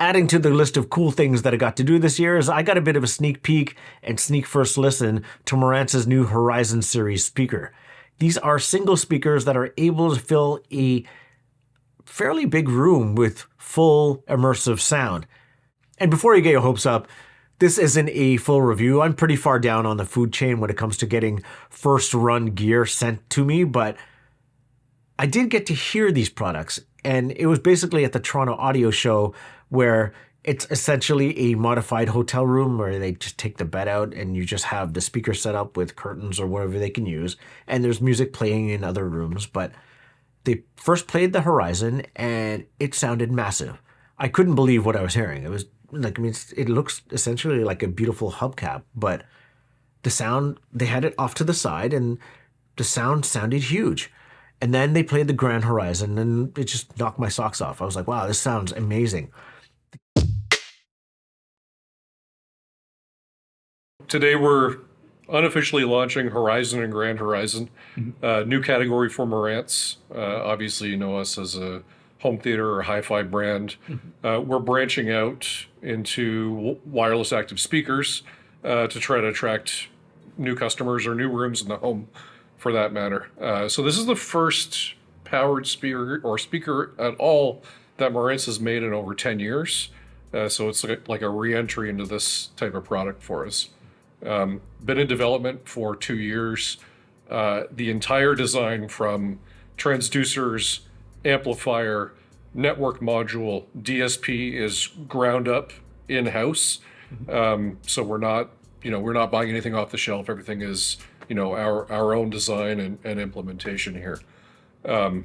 Adding to the list of cool things that I got to do this year is I got a bit of a sneak peek and sneak first listen to Marantz's new Horizon series speaker. These are single speakers that are able to fill a fairly big room with full immersive sound. And before you get your hopes up, this isn't a full review. I'm pretty far down on the food chain when it comes to getting first run gear sent to me, but I did get to hear these products, and it was basically at the Toronto Audio Show, where it's essentially a modified hotel room where they just take the bed out and you just have the speaker set up with curtains or whatever they can use, and there's music playing in other rooms. But they first played the Horizon and it sounded massive. I couldn't believe what I was hearing. It was like, I mean, it looks essentially like a beautiful hubcap, but the sound, they had it off to the side and the sound sounded huge. And then they played the Grand Horizon and it just knocked my socks off. I was like, wow, this sounds amazing. Today we're unofficially launching Horizon and Grand Horizon, new category for Marantz. Obviously, you know us as a home theater or hi-fi brand. We're branching out into wireless active speakers to try to attract new customers or new rooms in the home, for that matter. So this is the first powered speaker or speaker at all that Marantz has made in over 10 years. So it's like a re-entry into this type of product for us. Been in development for 2 years. The entire design from transducers, amplifier, network module, DSP is ground up in-house. So we're not buying anything off the shelf. Everything is, our own design and implementation here. The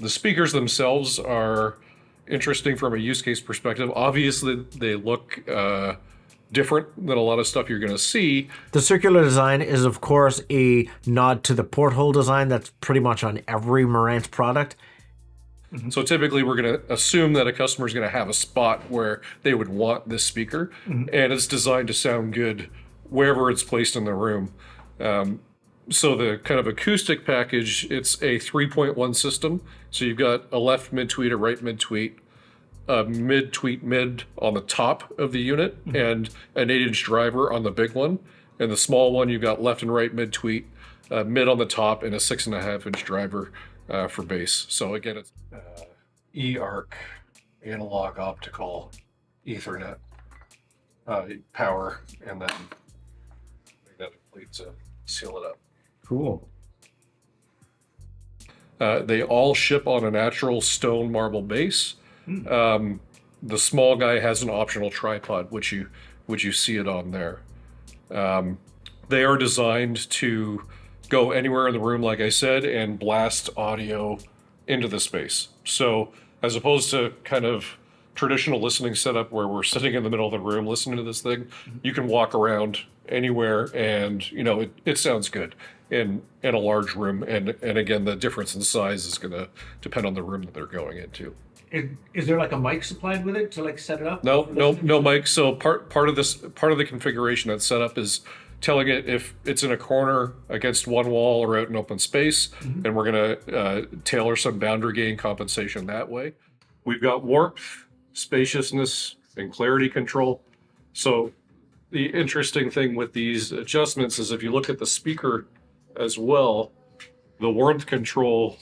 speakers themselves are interesting from a use case perspective. Obviously, they look different than a lot of stuff you're going to see. The circular design is, of course, a nod to the porthole design that's pretty much on every Marantz product. So typically we're going to assume that a customer is going to have a spot where they would want this speaker, and it's designed to sound good wherever it's placed in the room. So the kind of acoustic package, it's a 3.1 system. So you've got a left mid-tweet, a right mid-tweet, a mid-tweet mid on the top of the unit, and an 8-inch driver on the big one. And the small one, you've got left and right mid-tweet, mid on the top, and a 6.5-inch driver for bass. So again, it's eARC, analog optical, Ethernet, power, and then magnetic plate to seal it up. Cool. They all ship on a natural stone marble base. The small guy has an optional tripod, which you see it on there. They are designed to go anywhere in the room, like I said, and blast audio into the space. So as opposed to kind of traditional listening setup where we're sitting in the middle of the room listening to this thing, you can walk around anywhere and it sounds good in a large room. And again, the difference in size is going to depend on the room that they're going into. Is there like a mic supplied with it to set it up? No mic. So part of the configuration that's set up is telling it if it's in a corner against one wall or out in open space, and we're going to tailor some boundary gain compensation that way. We've got warmth, spaciousness, and clarity control. So the interesting thing with these adjustments is if you look at the speaker as well, the warmth control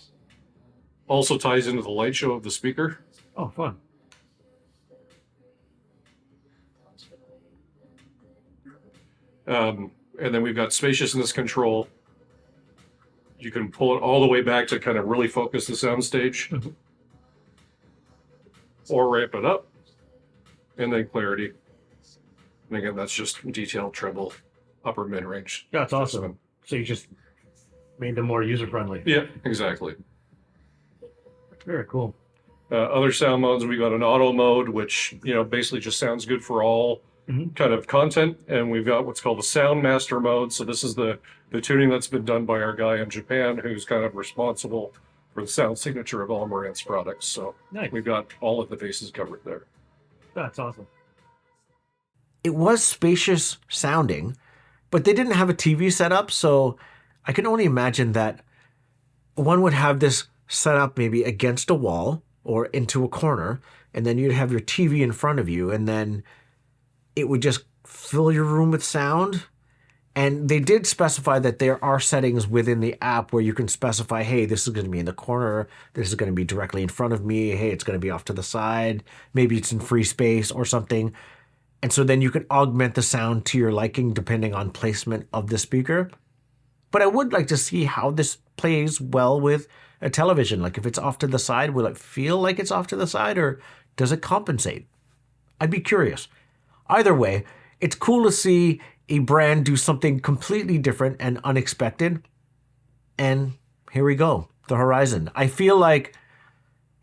also ties into the light show of the speaker. Oh, fun. And then we've got spaciousness control. You can pull it all the way back to kind of really focus the soundstage, or ramp it up, and then clarity. And again, that's just detail, treble, upper mid-range. Yeah, that's awesome. So you just made them more user-friendly. Yeah, exactly. Very cool. Other sound modes, we got an auto mode, which basically just sounds good for all kind of content, and we've got what's called the Sound Master mode. So this is the tuning that's been done by our guy in Japan, who's kind of responsible for the sound signature of all Marantz products. So nice. We've got all of the bases covered there. That's awesome. It was spacious sounding, but they didn't have a TV set up, so I can only imagine that one would have this set up maybe against a wall or into a corner, and then you'd have your TV in front of you, and then it would just fill your room with sound. And they did specify that there are settings within the app where you can specify, hey, this is going to be in the corner, this is going to be directly in front of me, hey, it's going to be off to the side, maybe it's in free space or something. And so then you can augment the sound to your liking depending on placement of the speaker. But I would like to see how this plays well with a television. Like if it's off to the side, will it feel like it's off to the side, or does it compensate? I'd be curious. Either way, it's cool to see a brand do something completely different and unexpected. And here we go, the Horizon. I feel like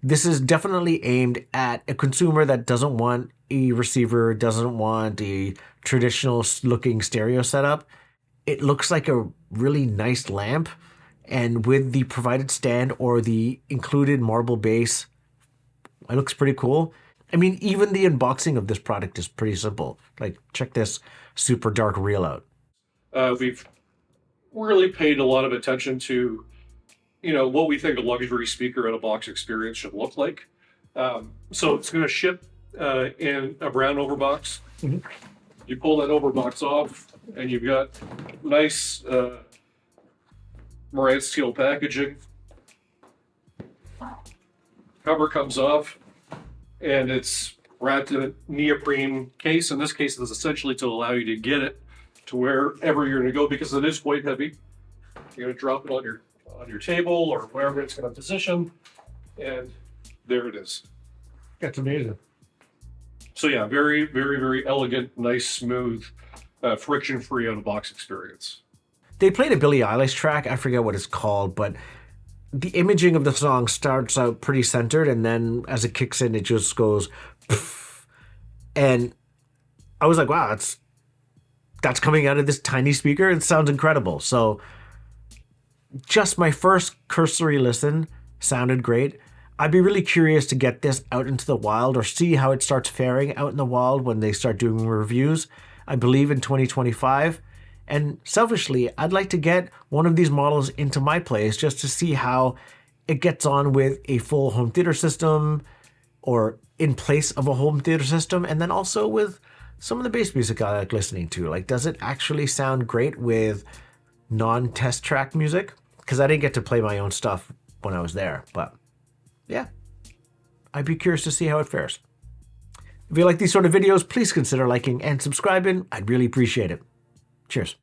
this is definitely aimed at a consumer that doesn't want a receiver, doesn't want a traditional looking stereo setup. It looks like a really nice lamp, and with the provided stand or the included marble base, it looks pretty cool. I mean, even the unboxing of this product is pretty simple. Like, check this super dark reel out. We've really paid a lot of attention to, what we think a luxury speaker in a box experience should look like. So it's going to ship in a brown overbox. Mm-hmm. You pull that overbox off, and you've got nice Marantz steel packaging. Cover comes off, and it's wrapped in a neoprene case. In this case, it's essentially to allow you to get it to wherever you're going to go, because it is quite heavy. You're going to drop it on your table or wherever it's going to position, and there it is. That's amazing. So yeah, very, very, very elegant, nice, smooth, friction-free out-of-box experience. They played a Billie Eilish track. I forget what it's called, but the imaging of the song starts out pretty centered, and then as it kicks in, it just goes poof. And I was like, wow, that's coming out of this tiny speaker. It sounds incredible. So just my first cursory listen sounded great. I'd be really curious to get this out into the wild or see how it starts faring out in the wild when they start doing reviews, I believe in 2025. And selfishly, I'd like to get one of these models into my place just to see how it gets on with a full home theater system or in place of a home theater system, and then also with some of the bass music I like listening to. Like, does it actually sound great with non-test track music? Because I didn't get to play my own stuff when I was there, but yeah, I'd be curious to see how it fares. If you like these sort of videos, please consider liking and subscribing. I'd really appreciate it. Cheers.